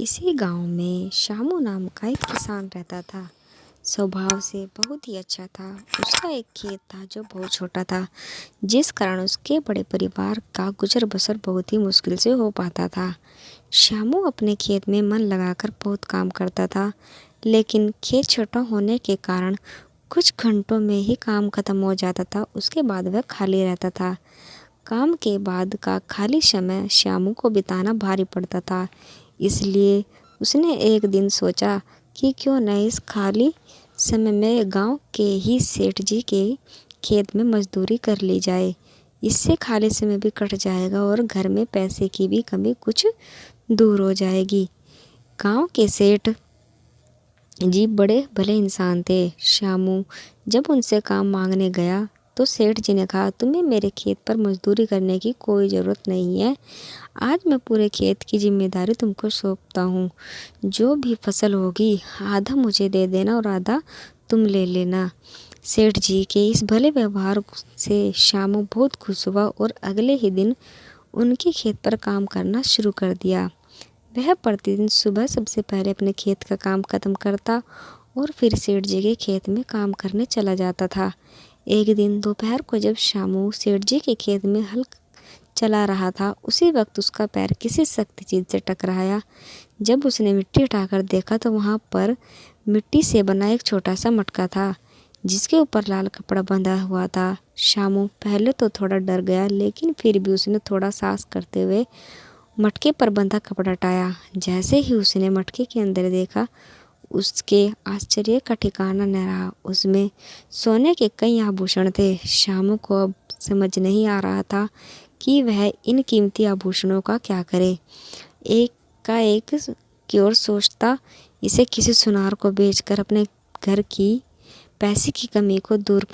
किसी गांव में श्यामू नाम का एक किसान रहता था। स्वभाव से बहुत ही अच्छा था। उसका एक खेत था जो बहुत छोटा था, जिस कारण उसके बड़े परिवार का गुजर बसर बहुत ही मुश्किल से हो पाता था। श्यामू अपने खेत में मन लगाकर बहुत काम करता था, लेकिन खेत छोटा होने के कारण कुछ घंटों में ही काम खत्म हो जाता था। उसके बाद वह खाली रहता था। काम के बाद का खाली समय श्यामू को बिताना भारी पड़ता था। इसलिए उसने एक दिन सोचा कि क्यों न इस खाली समय में गांव के ही सेठ जी के खेत में मजदूरी कर ली जाए। इससे खाली समय भी कट जाएगा और घर में पैसे की भी कमी कुछ दूर हो जाएगी। गांव के सेठ जी बड़े भले इंसान थे। श्यामू जब उनसे काम मांगने गया तो सेठ जी ने कहा, तुम्हें मेरे खेत पर मजदूरी करने की कोई ज़रूरत नहीं है। आज मैं पूरे खेत की जिम्मेदारी तुमको सौंपता हूँ। जो भी फसल होगी आधा मुझे दे देना और आधा तुम ले लेना। सेठ जी के इस भले व्यवहार से श्यामू बहुत खुश हुआ और अगले ही दिन उनके खेत पर काम करना शुरू कर दिया। वह प्रतिदिन सुबह सबसे पहले अपने खेत का काम खत्म करता और फिर सेठ जी के खेत में काम करने चला जाता था। एक दिन दोपहर को जब श्यामू सेठ जी के खेत में हल चला रहा था, उसी वक्त उसका पैर किसी सख्त चीज़ से टकराया। जब उसने मिट्टी उठाकर देखा तो वहाँ पर मिट्टी से बना एक छोटा सा मटका था, जिसके ऊपर लाल कपड़ा बंधा हुआ था। श्यामू पहले तो थोड़ा डर गया, लेकिन फिर भी उसने थोड़ा साहस करते हुए मटके पर बंधा कपड़ा हटाया। जैसे ही उसने मटके के अंदर देखा, उसके आश्चर्य का ठिकाना न रहा। उसमें सोने के कई आभूषण थे। श्यामू को अब समझ नहीं आ रहा था कि वह इन कीमती आभूषणों का क्या करे। एक की ओर सोचता, इसे किसी सुनार को बेचकर अपने घर की पैसे की कमी को दूर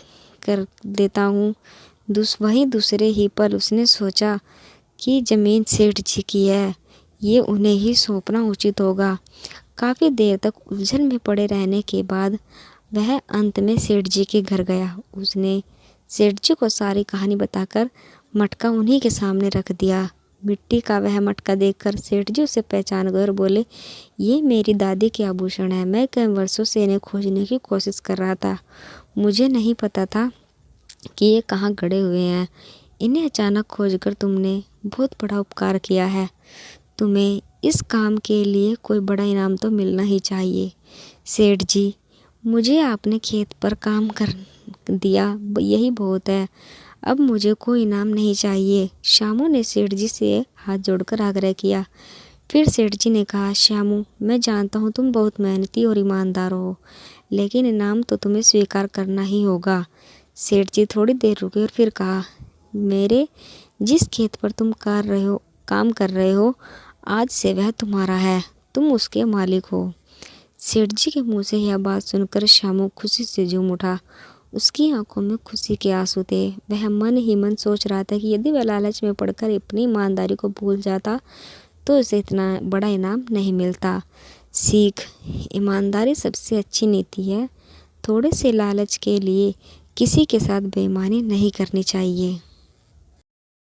कर देता हूँ। वहीं दूसरे ही पल उसने सोचा कि ज़मीन सेठ जी की है, ये उन्हें ही सौंपना उचित होगा। काफ़ी देर तक उलझन में पड़े रहने के बाद वह अंत में सेठ जी के घर गया। उसने सेठ जी को सारी कहानी बताकर मटका उन्हीं के सामने रख दिया। मिट्टी का वह मटका देखकर सेठ जी उसे पहचान गए और बोले, ये मेरी दादी के आभूषण है। मैं कई वर्षों से इन्हें खोजने की कोशिश कर रहा था। मुझे नहीं पता था कि ये कहाँ गड़े हुए हैं। इन्हें अचानक खोजकर तुमने बहुत बड़ा उपकार किया है। तुम्हें इस काम के लिए कोई बड़ा इनाम तो मिलना ही चाहिए। सेठ जी, मुझे आपने खेत पर काम कर दिया, यही बहुत है। अब मुझे कोई इनाम नहीं चाहिए। श्यामू ने सेठ जी से हाथ जोड़कर आग्रह किया। फिर सेठ जी ने कहा, श्यामू, मैं जानता हूँ तुम बहुत मेहनती और ईमानदार हो, लेकिन इनाम तो तुम्हें स्वीकार करना ही होगा। सेठ जी थोड़ी देर रुके और फिर कहा, मेरे जिस खेत पर तुम काम कर रहे हो, आज से वह तुम्हारा है। तुम उसके मालिक हो। सेठ जी के मुंह से यह बात सुनकर श्यामू खुशी से झूम उठा। उसकी आंखों में खुशी के आंसू थे। वह मन ही मन सोच रहा था कि यदि वह लालच में पड़कर अपनी ईमानदारी को भूल जाता तो उसे इतना बड़ा इनाम नहीं मिलता। सीख, ईमानदारी सबसे अच्छी नीति है। थोड़े से लालच के लिए किसी के साथ बेईमानी नहीं करनी चाहिए।